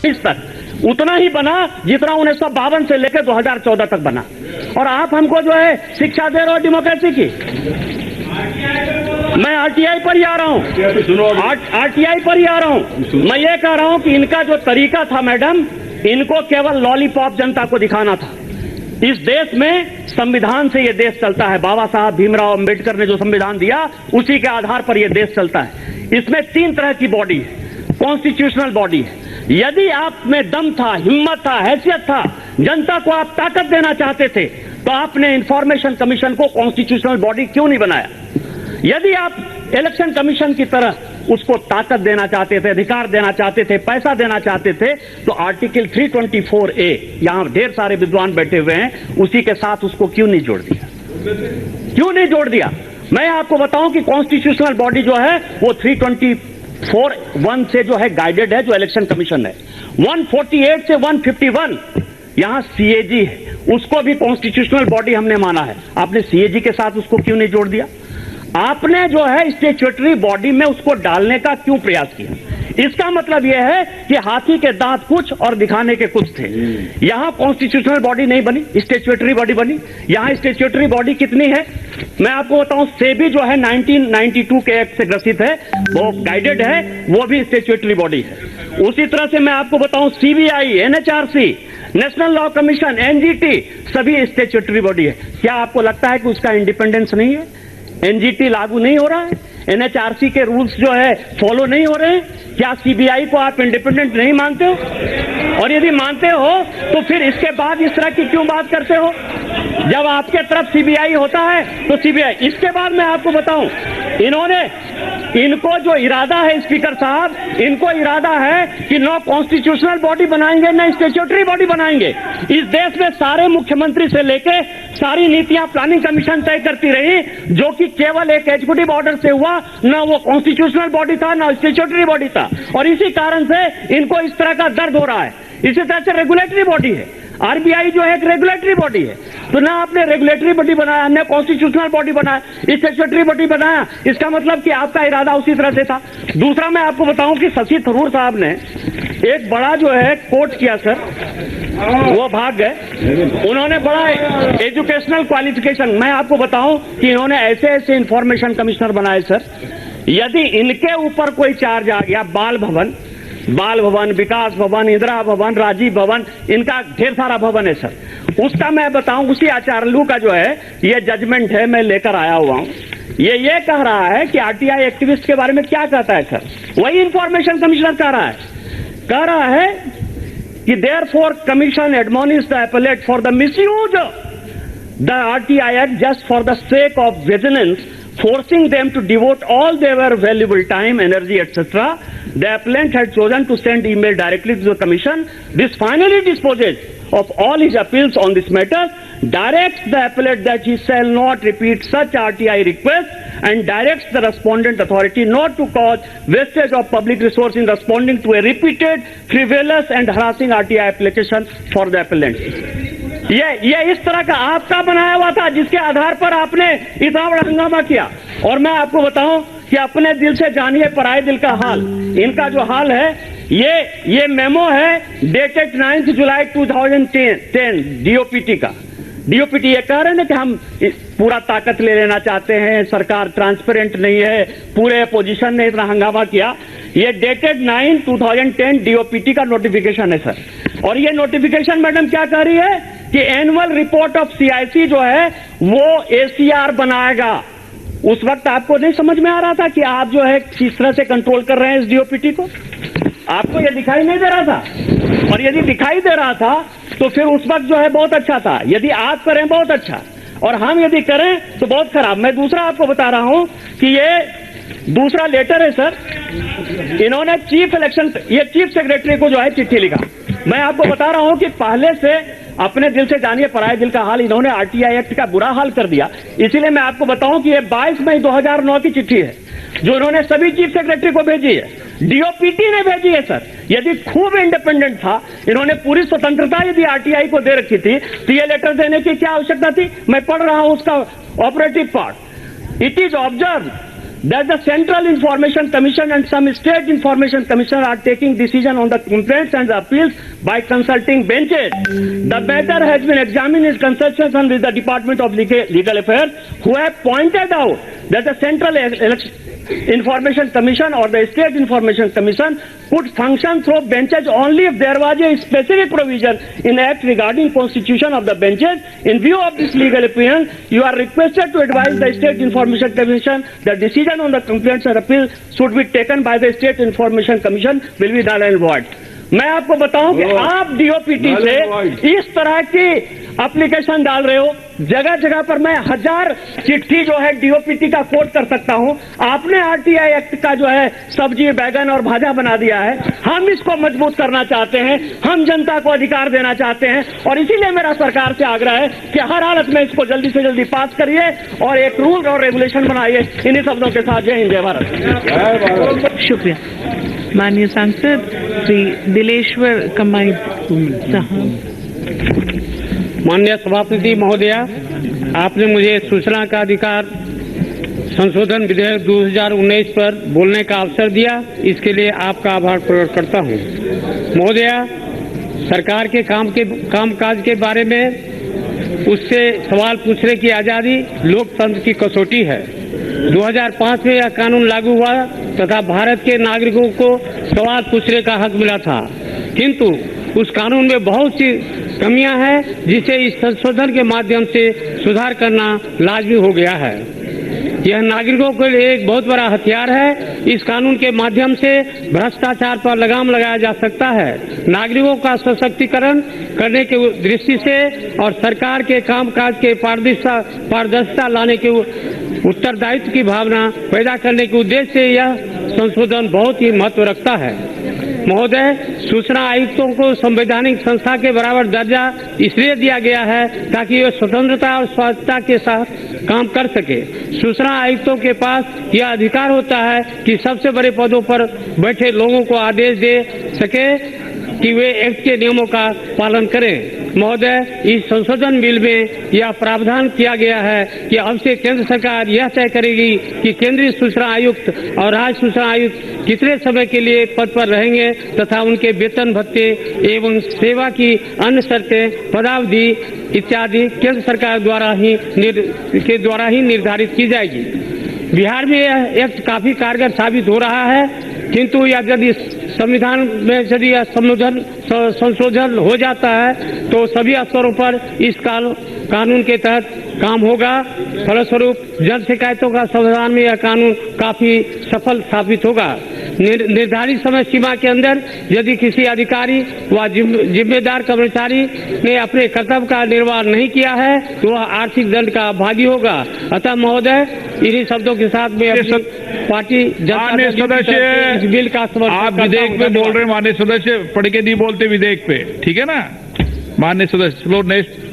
इस तक उतना ही बना जितना 1952 से लेकर 2014 तक बना। और आप हमको जो है शिक्षा दे रहे हो डेमोक्रेसी की। मैं आरटीआई पर ही आ रहा हूँ, आरटीआई पर ही आ रहा हूँ। मैं ये कह रहा हूँ कि इनका जो तरीका था मैडम, इनको केवल लॉलीपॉप जनता को दिखाना था। इस देश में संविधान से ये देश चलता है। बाबा साहब भीमराव अंबेडकर ने जो संविधान दिया उसी के आधार पर ये देश चलता है। इसमें 3 तरह की बॉडी है, कॉन्स्टिट्यूशनल बॉडी है। यदि आप में दम था, हिम्मत था, हैसियत था, जनता को आप ताकत देना चाहते थे, तो आपने इंफॉर्मेशन कमीशन को कॉन्स्टिट्यूशनल बॉडी क्यों नहीं बनाया? यदि आप इलेक्शन कमीशन की तरह उसको ताकत देना चाहते थे, अधिकार देना चाहते थे, पैसा देना चाहते थे, तो आर्टिकल 324A, यहां ढेर सारे विद्वान बैठे हुए हैं, उसी के साथ उसको क्यों नहीं जोड़ दिया? क्यों नहीं जोड़ दिया? मैं आपको बताऊं कि कॉन्स्टिट्यूशनल बॉडी जो है वो 324(1) से जो है गाइडेड है, जो इलेक्शन कमीशन है। 148 से 151 यहां सीएजी है, उसको भी कॉन्स्टिट्यूशनल बॉडी हमने माना है। आपने सीएजी के साथ उसको क्यों नहीं जोड़ दिया? आपने जो है स्टैट्यूटरी बॉडी में उसको डालने का क्यों प्रयास किया? इसका मतलब यह है कि हाथी के दांत कुछ और दिखाने के कुछ थे। यहां कॉन्स्टिट्यूशनल बॉडी नहीं बनी, स्टैट्यूटरी बॉडी बनी। यहां स्टैट्यूटरी बॉडी कितनी है मैं आपको बताऊं। सेबी जो है 1992 के एक्ट से ग्रसित है, वो गाइडेड है, वो भी स्टैट्यूटरी बॉडी है। उसी तरह से मैं आपको बताऊं CBI, NHRC, national law commission, NGT, सभी स्टैट्यूटरी बॉडी है। क्या आपको लगता है कि उसका इंडिपेंडेंस नहीं है? एनजीटी लागू नहीं हो रहा है? एनएचआरसी के रूल्स जो है फॉलो नहीं हो रहे हैं? क्या सीबीआई को आप इंडिपेंडेंट नहीं मानते हो? और यदि मानते हो तो फिर इसके बाद इस तरह की क्यों बात करते हो? जब आपके तरफ सीबीआई होता है तो सीबीआई। इसके बाद मैं आपको बताऊं, इनको जो इरादा है स्पीकर साहब, इनको इरादा है कि न कॉन्स्टिट्यूशनल बॉडी बनाएंगे न स्टैट्यूटरी बॉडी बनाएंगे। इस देश में सारे मुख्यमंत्री से लेके सारी नीतियां प्लानिंग कमीशन तय करती रही, जो कि केवल एक एग्जीक्यूटिव ऑर्डर से हुआ, न वो कॉन्स्टिट्यूशनल बॉडी था न स्टैट्यूटरी बॉडी था। और इसी कारण से इनको इस तरह का दर्द हो रहा है। इसी तरह से रेगुलेटरी बॉडी है, आरबीआई जो है एक रेगुलेटरी बॉडी है, तो ना आपने रेगुलेटरी बॉडी बनाया, न कॉन्स्टिट्यूशनल बॉडी बनाया, स्टैट्यूटरी बॉडी बनाया। इसका मतलब कि आपका इरादा उसी तरह से था। दूसरा मैं आपको बताऊं कि शशि थरूर साहब ने एक बड़ा जो है कोट किया सर, वो भाग गए। उन्होंने बड़ा एजुकेशनल क्वालिफिकेशन, मैं आपको बताऊं कि इन्होंने ऐसे ऐसे इंफॉर्मेशन कमिश्नर बनाए सर, यदि इनके ऊपर कोई चार्ज आ गया, बाल भवन, विकास भवन, इंदिरा भवन, राजीव भवन, इनका ढेर सारा भवन है सर, उसका मैं बताऊं, उसी आचार्यलू का जो है ये जजमेंट है, मैं लेकर आया हुआ हूं। ये कह रहा है कि आरटीआई एक्टिविस्ट के बारे में क्या कहता है सर, वही इंफॉर्मेशन कमिश्नर कह रहा है कि therefore commission admonish the appellate for the misuse the RTI Act just for the sake of vigilance, forcing them to devote all their valuable time, energy, etc. The appellant had chosen to send email directly to the commission. This finally disposes of all his appeals on this matter, directs the appellate that he shall not repeat such RTI requests, and directs the respondent authority not to cause wastage of public resource in responding to a repeated, frivolous and harassing RTI application for the appellant. ये इस तरह का आपका बनाया हुआ था, जिसके आधार पर आपने इतना बड़ा हंगामा किया। और मैं आपको बताऊं कि अपने दिल से जानिए पराये दिल का हाल। इनका जो हाल है, ये मेमो है डेटेड 9 जुलाई 2010 डीओपीटी का। डीओपीटी ये कह रहे हैं कि हम पूरा ताकत ले लेना चाहते हैं, सरकार ट्रांसपेरेंट नहीं है, पूरे अपोजिशन ने इतना हंगामा किया। ये डेटेड 9 2010 डीओपीटी का नोटिफिकेशन है सर। और ये नोटिफिकेशन मैडम क्या कह रही है कि एनुअल रिपोर्ट ऑफ सीआईसी जो है वो एसीआर बनाएगा। उस वक्त आपको नहीं समझ में आ रहा था कि आप जो है किस तरह से कंट्रोल कर रहे हैं इस डीओपीटी को? आपको ये दिखाई नहीं दे रहा था? और यदि दिखाई दे रहा था तो फिर उस वक्त जो है बहुत अच्छा था। यदि आप करें बहुत अच्छा, और हम यदि करें तो बहुत खराब। मैं दूसरा आपको बता रहा हूं कि ये दूसरा लेटर है सर, इन्होंने चीफ सेक्रेटरी को जो है चिट्ठी लिखा। मैं आपको बता रहा हूं कि पहले से अपने दिल से जानिए पराये दिल का हाल, इन्होंने आरटीआई एक्ट का बुरा हाल कर दिया। इसीलिए मैं आपको बताऊं कि ये 22 मई 2009 की चिट्ठी है जो इन्होंने सभी चीफ सेक्रेटरी को भेजी है, डीओपीटी ने भेजी है सर। यदि खूब इंडिपेंडेंट था, इन्होंने पूरी स्वतंत्रता यदि आरटीआई को दे रखी थी, तो ये लेटर देने की क्या आवश्यकता थी? मैं पढ़ रहा हूं उसका operative part. It is observe that the Central Information Commission and some state information commission are taking decision on the complaints and the appeals by consulting benches. The matter has been examined in consultation with the Department of Legal Affairs, who have pointed out that the Central Information Commission or the State Information Commission could function through benches only if there was a specific provision in Act regarding constitution of the benches. In view of this legal opinion, you are requested to advise the State Information Commission that decision on the complaints and appeals should be taken by the State Information Commission will be null and void. मैं आपको बताऊं कि आप DOPT से इस तरह की application डाल रहे हो, जगह जगह पर मैं 1000 चिट्ठी जो है डीओपीटी का कोट कर सकता हूं। आपने आरटीआई एक्ट का जो है सब्जी बैगन और भाजा बना दिया है। हम इसको मजबूत करना चाहते हैं, हम जनता को अधिकार देना चाहते हैं और इसीलिए मेरा सरकार से आग्रह है कि हर हालत में इसको जल्दी से जल्दी पास करिए और एक रूल और रेगुलेशन बनाइए। इन्हीं शब्दों के साथ जय हिंद जय भारत। शुक्रिया। माननीय सांसद श्री दिलेश्वर कमाई साहब। माननीय सभापति महोदया, आपने मुझे सूचना का अधिकार संशोधन विधेयक 2019 पर बोलने का अवसर दिया, इसके लिए आपका आभार प्रकट करता हूं। महोदया, सरकार के कामकाज के बारे में उससे सवाल पूछने की आजादी लोकतंत्र की कसौटी है। 2005 में यह कानून लागू हुआ तथा भारत के नागरिकों को सवाल पूछने का हक मिला था, किंतु उस कानून में बहुत सी कमियां हैं जिसे इस संशोधन के माध्यम से सुधार करना लाजमी हो गया है। यह नागरिकों के लिए एक बहुत बड़ा हथियार है। इस कानून के माध्यम से भ्रष्टाचार पर लगाम लगाया जा सकता है। नागरिकों का सशक्तिकरण करने की दृष्टि से और सरकार के कामकाज के पारदर्शिता लाने के उत्तरदायित्व की भावना पैदा करने के उद्देश्य से यह संशोधन बहुत ही महत्व रखता है। महोदय, सूचना आयुक्तों को संवैधानिक संस्था के बराबर दर्जा इसलिए दिया गया है ताकि वे स्वतंत्रता और स्वायत्तता के साथ काम कर सके। सूचना आयुक्तों के पास यह अधिकार होता है कि सबसे बड़े पदों पर बैठे लोगों को आदेश दे सके कि वे एक्ट के नियमों का पालन करें। महोदय, इस संशोधन बिल में यह प्रावधान किया गया है कि अब से केंद्र सरकार यह तय करेगी कि केंद्रीय सूचना आयुक्त और राज्य सूचना आयुक्त कितने समय के लिए पद पर रहेंगे तथा उनके वेतन भत्ते एवं सेवा की अन्य शर्तें, पदावधि इत्यादि केंद्र सरकार द्वारा ही निर्धारित की जाएगी। बिहार में यह एक्ट काफी कारगर साबित हो रहा है, किंतु यदि संविधान में यदि यह संशोधन हो जाता है तो सभी स्तरों पर इस कानून के तहत काम होगा। फलस्वरूप जन शिकायतों का समाधान में यह कानून काफी सफल साबित होगा। निर्धारित समय सीमा के अंदर यदि किसी अधिकारी व जिम्मेदार कर्मचारी ने अपने कर्तव्य का निर्वाह नहीं किया है तो वह आर्थिक दंड का भागी होगा। अतः महोदय, इन्हीं शब्दों के साथ में पार्टी माननीय सदस्य इस बिल का समर्थन आप विधेयक पे बोल रहे हैं। माननीय सदस्य पढ़ के नहीं बोलते विधेयक पे, ठीक है ना। माननीय सदस्य, फ्लोर नेक्स्ट।